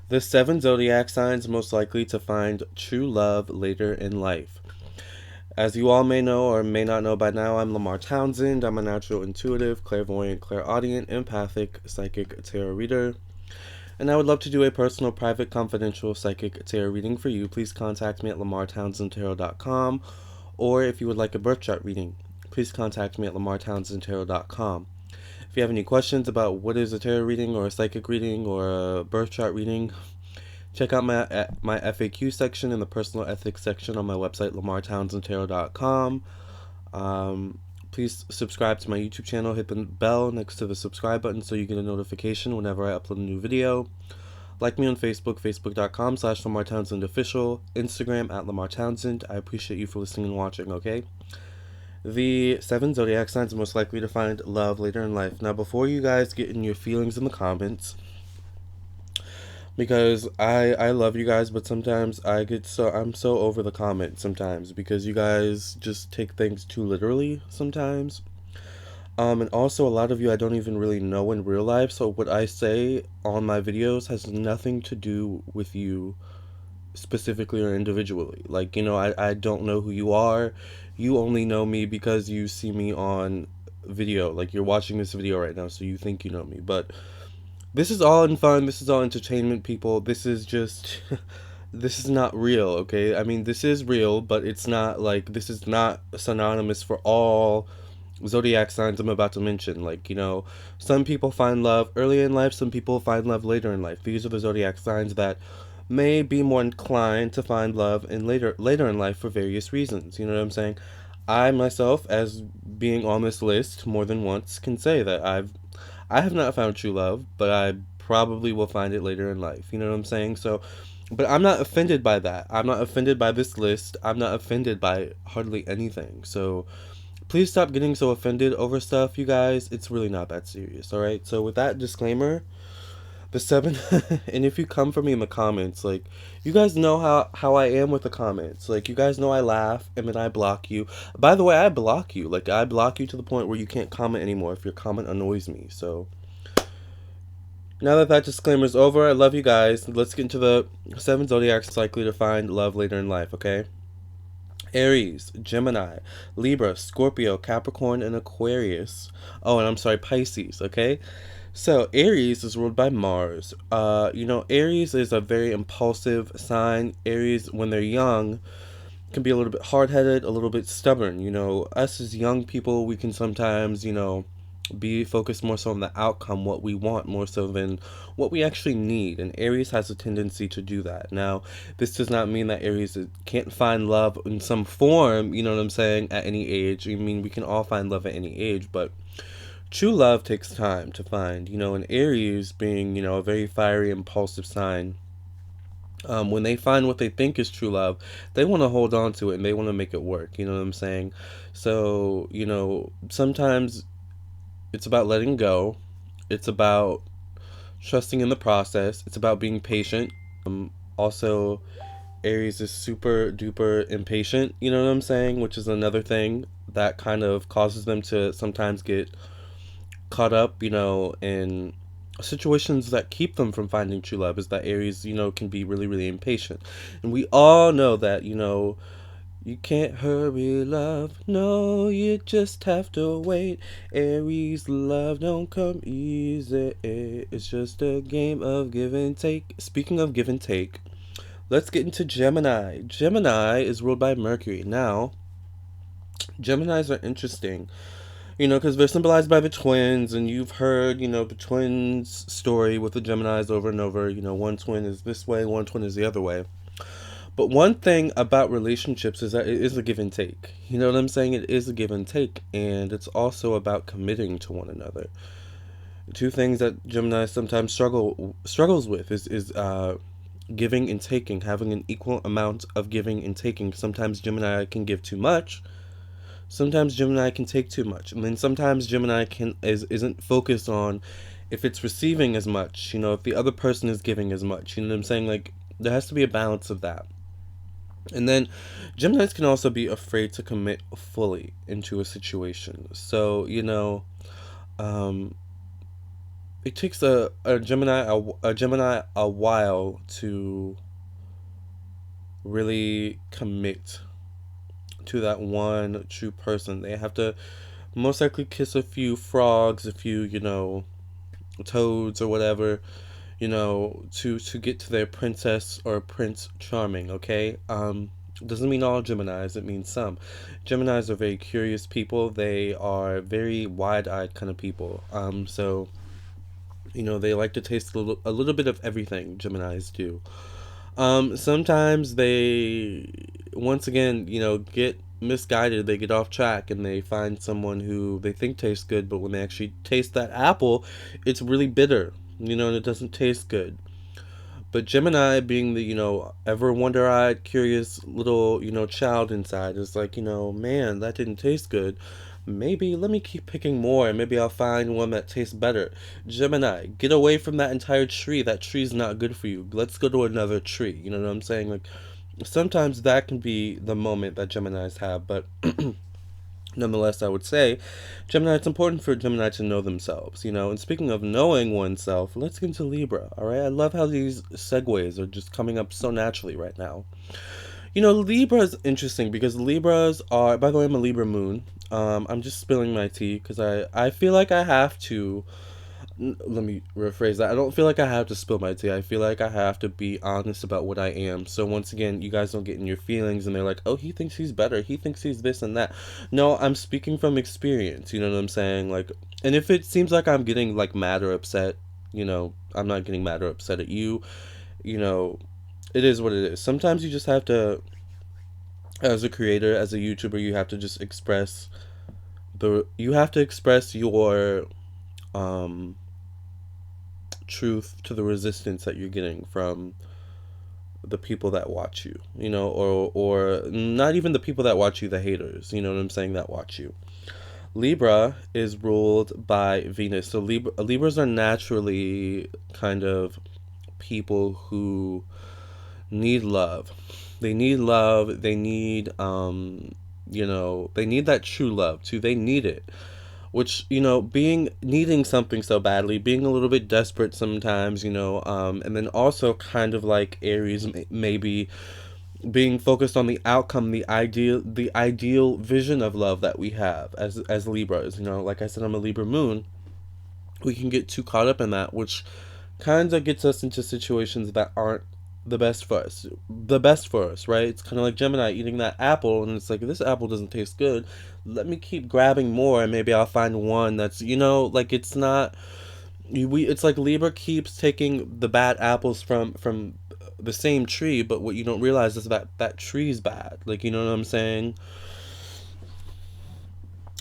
The 7 zodiac signs most likely to find true love later in life. As you all may know or may not know by now, I'm Lamar Townsend. I'm a natural intuitive, clairvoyant, clairaudient, empathic, psychic tarot reader. And I would love to do a personal, private, confidential psychic tarot reading for you. Please contact me at lamartownsendtarot.com. Or if you would like a birth chart reading, please contact me at lamartownsendtarot.com. If you have any questions about what is a tarot reading or a psychic reading or a birth chart reading, check out my FAQ section in the personal ethics section on my website, lamartownsendtarot.com. Please subscribe to my YouTube channel. Hit the bell next to the subscribe button so you get a notification whenever I upload a new video. Like me on Facebook, facebook.com/LamarTownsendOfficial, Instagram at LamarTownsend. I appreciate you for listening and watching, okay? The 7 zodiac signs are most likely to find love later in life. Now, before you guys get in your feelings in the comments, because I love you guys, but sometimes I'm so over the comments sometimes because you guys just take things too literally sometimes. And also a lot of you I don't even really know in real life, so what I say on my videos has nothing to do with you specifically or individually. Like, I don't know who you are. You only know me because you see me on video. Like, you're watching this video right now, so you think you know me. But this is all in fun. This is all entertainment, people. This is just... this is not real, okay? I mean, this is real, but it's not, like, this is not synonymous for all zodiac signs I'm about to mention. Like, some people find love early in life, some people find love later in life. These are the zodiac signs that may be more inclined to find love in later in life for various reasons. You know what I'm saying? I myself, as being on this list more than once, can say that I have not found true love, but I probably will find it later in life. You know what I'm saying? So, but I'm not offended by that. I'm not offended by this list. I'm not offended by hardly anything. So, please stop getting so offended over stuff, you guys. It's really not that serious, alright? So, with that disclaimer, the 7, and if you come for me in the comments, like, you guys know how I am with the comments. Like, you guys know I laugh and then I block you. By the way, I block you. Like, I block you to the point where you can't comment anymore if your comment annoys me. So, now that disclaimer's over, I love you guys. Let's get into the 7 zodiacs likely to find love later in life, okay? Aries, Gemini, Libra, Scorpio, Capricorn, and Aquarius. Oh, and I'm sorry, Pisces, okay? So, Aries is ruled by Mars. Aries is a very impulsive sign. Aries, when they're young, can be a little bit hard-headed, a little bit stubborn. Us as young people, we can sometimes, be focused more so on the outcome, what we want, more so than what we actually need. And Aries has a tendency to do that. Now, this does not mean that Aries can't find love in some form, you know what I'm saying, at any age. I mean, we can all find love at any age, but true love takes time to find. And Aries being, a very fiery, impulsive sign, when they find what they think is true love, they want to hold on to it and they want to make it work. You know what I'm saying? So, sometimes it's about letting go. It's about trusting in the process. It's about being patient. Also, Aries is super duper impatient, you know what I'm saying? Which is another thing that kind of causes them to sometimes get caught up, in situations that keep them from finding true love. Is that Aries, can be really, really impatient. And we all know that, you can't hurry love. No, you just have to wait. Aries love don't come easy. It's just a game of give and take. Speaking of give and take, let's get into Gemini. Gemini is ruled by Mercury. Now, Geminis are interesting, because they're symbolized by the twins, and you've heard, the twins story with the Geminis over and over. One twin is this way, one twin is the other way. But one thing about relationships is that it is a give and take. You know what I'm saying? It is a give and take, and it's also about committing to one another. Two things that Gemini sometimes struggles with is giving and taking, having an equal amount of giving and taking. Sometimes Gemini can give too much. Sometimes Gemini can take too much. And then sometimes Gemini isn't focused on if it's receiving as much, if the other person is giving as much. You know what I'm saying? Like, there has to be a balance of that. And then Geminis can also be afraid to commit fully into a situation. So, it takes a Gemini a while to really commit to that one true person. They have to most likely kiss a few frogs, a few, toads or whatever, to get to their princess or prince charming, okay? Doesn't mean all Geminis, it means some. Geminis are very curious people. They are very wide-eyed kind of people. So, they like to taste a little bit of everything, Geminis do. Sometimes they, once again, get misguided. They get off track and they find someone who they think tastes good, but when they actually taste that apple, it's really bitter, and it doesn't taste good. But Gemini, being the, ever wonder eyed, curious little, child inside, is like, man, that didn't taste good. Maybe let me keep picking more and maybe I'll find one that tastes better. Gemini, get away from that entire tree. That tree's not good for you. Let's go to another tree. You know what I'm saying? Like, sometimes that can be the moment that Geminis have, but nonetheless, I would say, Gemini, it's important for Gemini to know themselves, And speaking of knowing oneself, let's get into Libra, all right? I love how these segues are just coming up so naturally right now. Libra is interesting because Libras are, by the way, I'm a Libra moon. I'm just spilling my tea because I feel like I have to let me rephrase that. I don't feel like I have to spill my tea. I feel like I have to be honest about what I am. So once again, you guys don't get in your feelings and they're like, "Oh, he thinks he's better. He thinks he's this and that." No, I'm speaking from experience. You know what I'm saying? Like, and if it seems like I'm getting like mad or upset, I'm not getting mad or upset at you. You know, it is what it is. Sometimes you just have to, as a creator, as a YouTuber, you have to just express you have to express your um truth to the resistance that you're getting from the people that watch you, or not even the people that watch you, the haters, you know what I'm saying, that watch you. Libra is ruled by Venus. So Libras are naturally kind of people who need love. They need love. They need they need that true love too. They need it, which, being needing something so badly, being a little bit desperate sometimes, and then also kind of like Aries, maybe being focused on the outcome, the ideal vision of love that we have as Libras. Like I said, I'm a Libra moon. We can get too caught up in that, which kind of gets us into situations that aren't the best for us, right? It's kind of like Gemini eating that apple, and it's like, this apple doesn't taste good. Let me keep grabbing more, and maybe I'll find one that's, like, it's not. It's like Libra keeps taking the bad apples from the same tree, but what you don't realize is that tree's bad. Like, you know what I'm saying?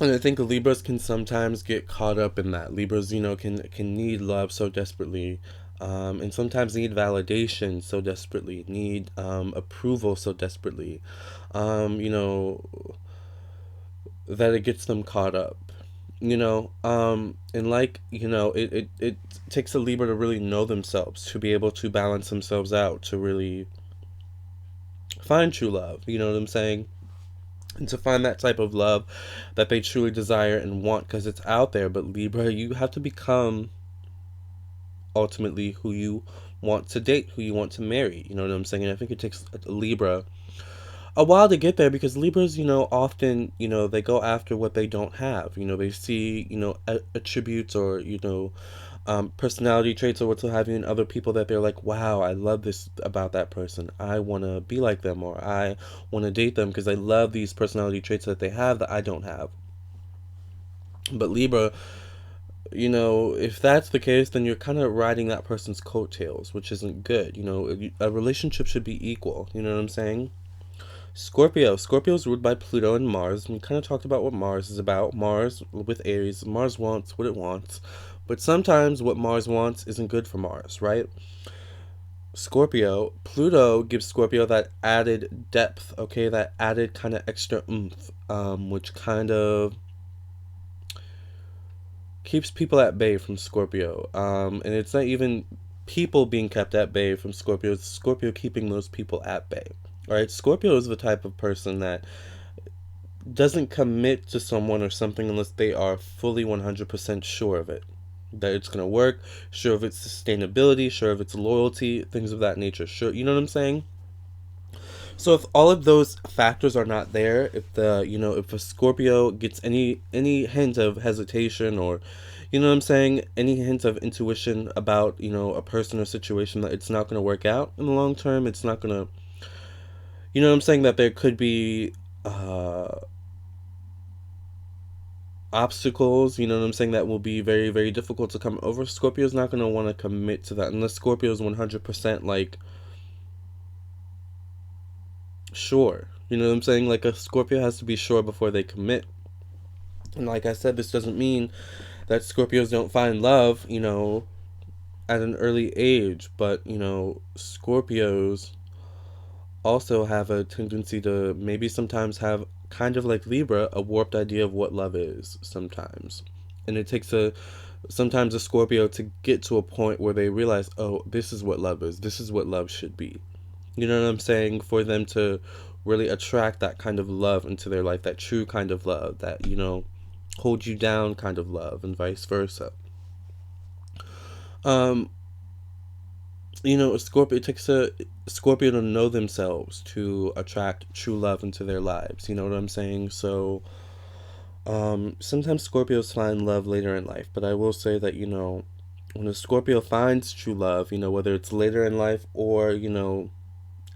And I think Libras can sometimes get caught up in that. Libras, can need love so desperately, and sometimes need validation so desperately, need approval so desperately, you know, that it gets them caught up. And like, it takes a Libra to really know themselves, to be able to balance themselves out, to really find true love. You know what I'm saying? And to find that type of love that they truly desire and want, because it's out there. But Libra, you have to become ultimately who you want to date, who you want to marry. You know what I'm saying? And I think it takes a Libra a while to get there, because Libras, often, they go after what they don't have. They see, attributes, or, personality traits or what have you in other people, that they're like, wow, I love this about that person. I want to be like them, or I want to date them because I love these personality traits that they have that I don't have. But Libra, if that's the case, then you're kind of riding that person's coattails, which isn't good. A relationship should be equal. You know what I'm saying? Scorpio is ruled by Pluto and Mars. We kind of talked about what Mars is about. Mars with Aries. Mars wants what it wants. But sometimes what Mars wants isn't good for Mars, right? Pluto gives Scorpio that added depth, okay? That added kind of extra oomph, which kind of keeps people at bay from Scorpio. And it's not even people being kept at bay from Scorpio, it's Scorpio keeping those people at bay. Right? Scorpio is the type of person that doesn't commit to someone or something unless they are fully 100% sure of it. that it's going to work, sure of its sustainability, sure of its loyalty, things of that nature. Sure, you know what I'm saying? So if all of those factors are not there, if the if a Scorpio gets any hint of hesitation, or what I'm saying, any hint of intuition about a person or situation that it's not going to work out in the long term, it's not going to, what I'm saying, that there could be uh obstacles, what I'm saying, that will be very, very difficult to come over. Scorpio's not going to want to commit to that unless Scorpio's 100% like sure. You know what I'm saying? Like, a Scorpio has to be sure before they commit. And like I said, this doesn't mean that Scorpios don't find love, at an early age, but, Scorpios also have a tendency to maybe sometimes have, kind of like Libra, a warped idea of what love is sometimes. And it takes sometimes a Scorpio to get to a point where they realize, oh, this is what love is. This is what love should be. You know what I'm saying? For them to really attract that kind of love into their life, that true kind of love, that, hold you down kind of love, and vice versa. Um, a Scorpio, it takes a Scorpio to know themselves to attract true love into their lives. You know what I'm saying? So, sometimes Scorpios find love later in life, but I will say that, when a Scorpio finds true love, whether it's later in life or,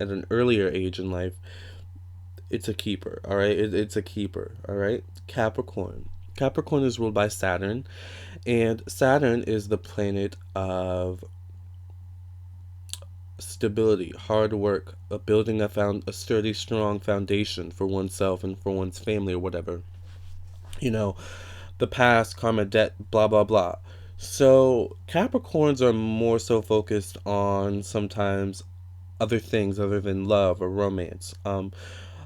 at an earlier age in life, it's a keeper, all right? It's a keeper, all right? Capricorn. Capricorn is ruled by Saturn, and Saturn is the planet of stability, hard work, building a sturdy, strong foundation for oneself and for one's family or whatever. You know, the past, karma, debt, blah, blah, blah. So Capricorns are more so focused on sometimes other things other than love or romance. A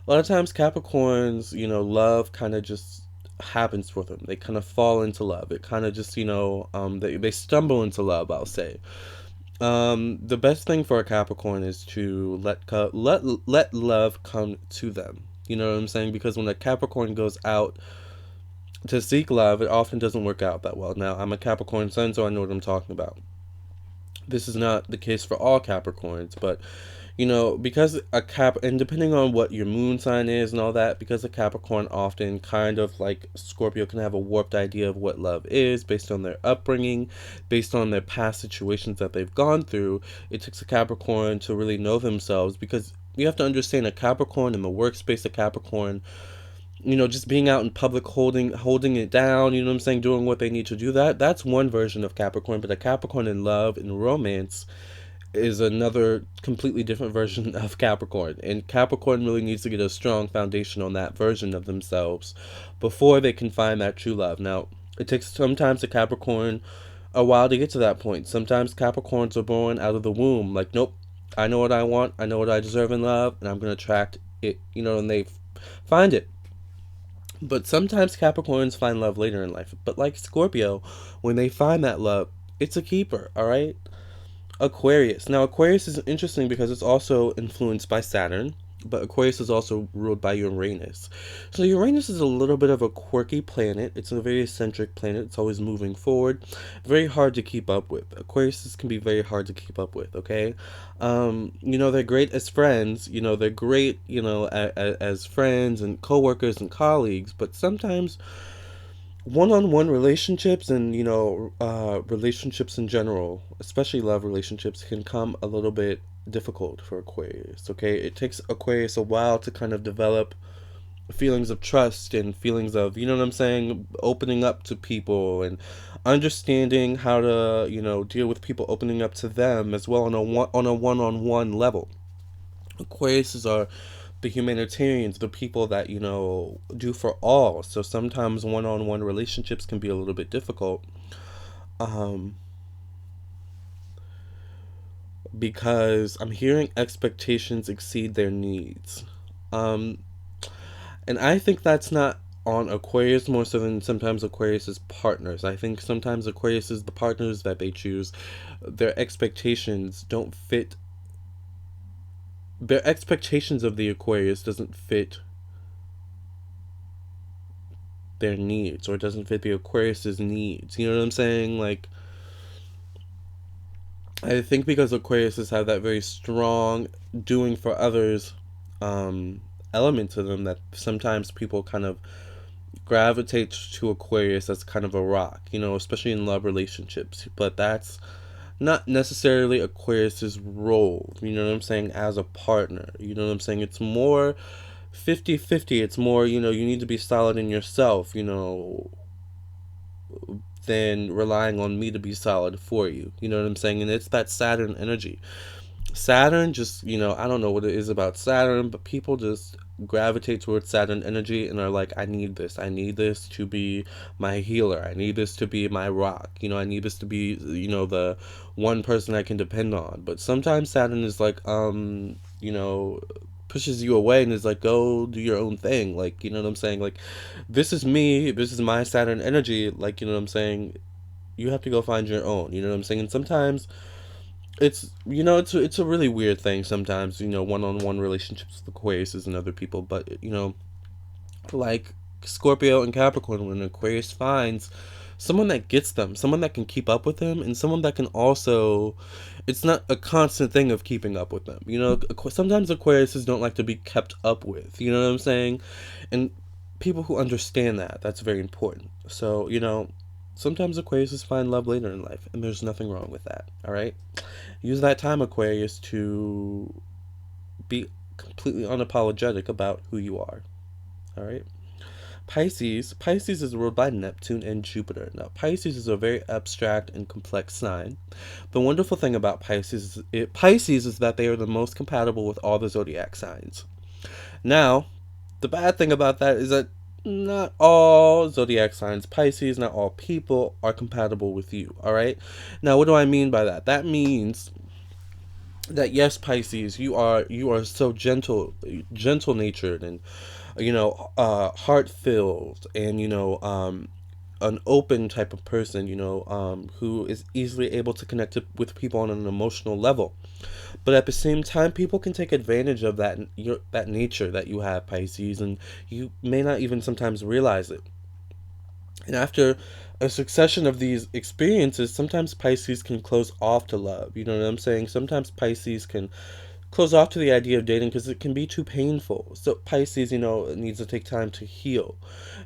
lot of times Capricorns, love kind of just happens for them. They kind of fall into love. It kind of just, they stumble into love, I'll say. The best thing for a Capricorn is to let love come to them. You know what I'm saying? Because when a Capricorn goes out to seek love, it often doesn't work out that well. Now, I'm a Capricorn sun, so I know what I'm talking about. This is not the case for all Capricorns, but because and depending on what your moon sign is and all that, because a Capricorn often, kind of like Scorpio, can have a warped idea of what love is based on their upbringing, based on their past situations that they've gone through. It takes a Capricorn to really know themselves, because you have to understand, a Capricorn in the workspace, a Capricorn, just being out in public, holding it down, you know what I'm saying, doing what they need to do, that's one version of Capricorn. But a Capricorn in love and romance is another completely different version of Capricorn. And Capricorn really needs to get a strong foundation on that version of themselves before they can find that true love. Now, it takes sometimes a Capricorn a while to get to that point. Sometimes Capricorns are born out of the womb, like, nope, I know what I want, I know what I deserve in love, and I'm going to attract it, and they find it. But sometimes Capricorns find love later in life. But like Scorpio, when they find that love, it's a keeper, all right? Aquarius. Now, Aquarius is interesting because it's also influenced by Saturn, but Aquarius is also ruled by Uranus. So Uranus is a little bit of a quirky planet. It's a very eccentric planet. It's always moving forward. Very hard to keep up with. Aquarius can be very hard to keep up with, okay? They're great as friends. They're great, as friends and coworkers and colleagues, but sometimes one-on-one relationships and relationships in general, especially love relationships, can come a little bit difficult for Aquarius. Okay, it takes Aquarius a while to kind of develop feelings of trust and feelings of, you know what I'm saying, opening up to people and understanding how to deal with people opening up to them as well, on a one-on-one level. Aquariuses are the humanitarians, the people that do for all. So sometimes one-on-one relationships can be a little bit difficult, um, because I'm hearing expectations exceed their needs, um, and I think that's not on Aquarius more so than sometimes Aquarius's partners. I think sometimes Aquarius's the partners that they choose, their expectations don't fit. Their expectations of the Aquarius doesn't fit their needs, or it doesn't fit the Aquarius's needs. You know what I'm saying? Like, I think because Aquariuses have that very strong doing for others um, element to them, that sometimes people kind of gravitate to Aquarius as kind of a rock, especially in love relationships. But that's not necessarily Aquarius's role, what I'm saying, as a partner. You know what I'm saying? It's more 50-50. It's more, you need to be solid in yourself, than relying on me to be solid for you. You know what I'm saying? And it's that Saturn energy. Saturn just, I don't know what it is about Saturn, but people just gravitate towards Saturn energy and are like, I need this. I need this to be my healer. I need this to be my rock. I need this to be, the one person I can depend on. But sometimes Saturn is like, pushes you away and is like, go do your own thing. Like, you know what I'm saying? Like, this is me. This is my Saturn energy. Like, you know what I'm saying? You have to go find your own. You know what I'm saying? And sometimes it's a really weird thing sometimes, one-on-one relationships with Aquarius and other people. But like Scorpio and Capricorn, when Aquarius finds someone that gets them, someone that can keep up with them, and someone that can also, it's not a constant thing of keeping up with them. Sometimes Aquariuses don't like to be kept up with, you know what I'm saying? And people who understand that's very important. So sometimes Aquariuses find love later in life, and there's nothing wrong with that. All right, use that time, Aquarius, to be completely unapologetic about who you are. All right. Pisces is ruled by Neptune and Jupiter. Now, Pisces is a very abstract and complex sign. The wonderful thing about Pisces is that they are the most compatible with all the zodiac signs. Now, the bad thing about that is that not all zodiac signs, Pisces, not all people are compatible with you. All right. Now, what do I mean by that? That means that yes, Pisces, you are so gentle natured, and heart filled, and an open type of person, who is easily able to connect with people on an emotional level. But at the same time, people can take advantage of that nature that you have, Pisces, and you may not even sometimes realize it. And after a succession of these experiences, sometimes Pisces can close off to love. You know what I'm saying? Sometimes Pisces can close off to the idea of dating because it can be too painful. So Pisces, needs to take time to heal.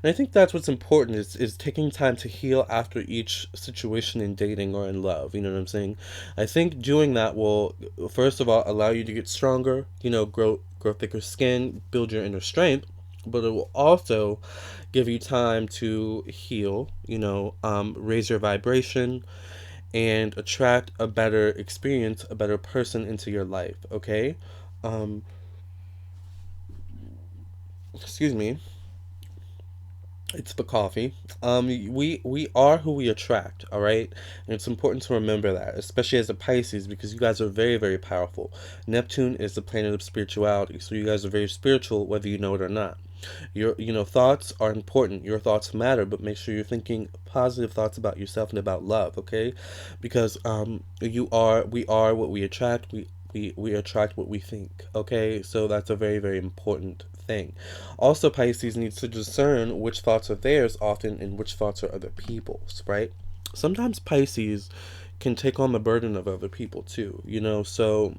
And I think that's what's important, is taking time to heal after each situation in dating or in love. You know what I'm saying? I think doing that will, first of all, allow you to get stronger, grow thicker skin, build your inner strength. But it will also give you time to heal, raise your vibration, and attract a better experience, a better person into your life. Okay. um Excuse me, it's the coffee. We are who we attract. All right, and it's important to remember that, especially as a Pisces, because you guys are very, very powerful. Neptune is the planet of spirituality, so you guys are very spiritual, whether you know it or not. Your thoughts are important. Your thoughts matter, but make sure you're thinking positive thoughts about yourself and about love. Okay, because we are what we attract. We attract what we think. Okay, so that's a very, very important thing. Also, Pisces needs to discern which thoughts are theirs often and which thoughts are other people's, right? Sometimes Pisces can take on the burden of other people too, so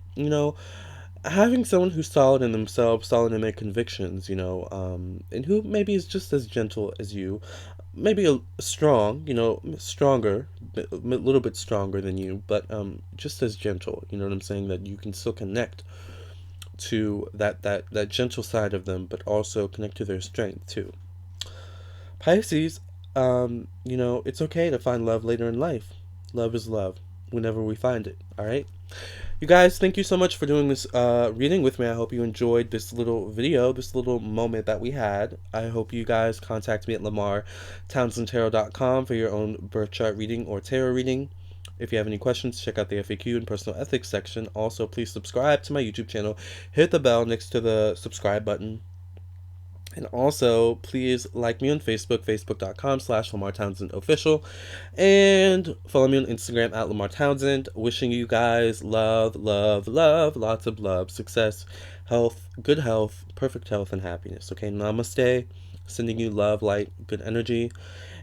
having someone who's solid in themselves, solid in their convictions, and who maybe is just as gentle as you, maybe strong, stronger, a little bit stronger than you, but just as gentle. You know what I'm saying? That you can still connect to that gentle side of them, but also connect to their strength too. Pisces, it's okay to find love later in life. Love is love whenever we find it. All right. You guys, thank you so much for doing this reading with me. I hope you enjoyed this little video, this little moment that we had. I hope you guys contact me at lamartownsendtarot.com for your own birth chart reading or tarot reading. If you have any questions, check out the FAQ and personal ethics section. Also, please subscribe to my YouTube channel. Hit the bell next to the subscribe button. And also, please like me on Facebook, facebook.com/Lamar Townsend Official. And follow me on Instagram at Lamar Townsend. Wishing you guys love, love, love, lots of love, success, health, perfect health, and happiness. Okay, namaste. Sending you love, light, good energy.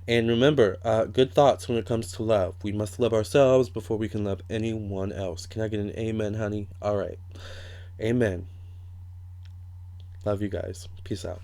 And remember, good thoughts when it comes to love. We must love ourselves before we can love anyone else. Can I get an amen, honey? All right. Amen. Love you guys. Peace out.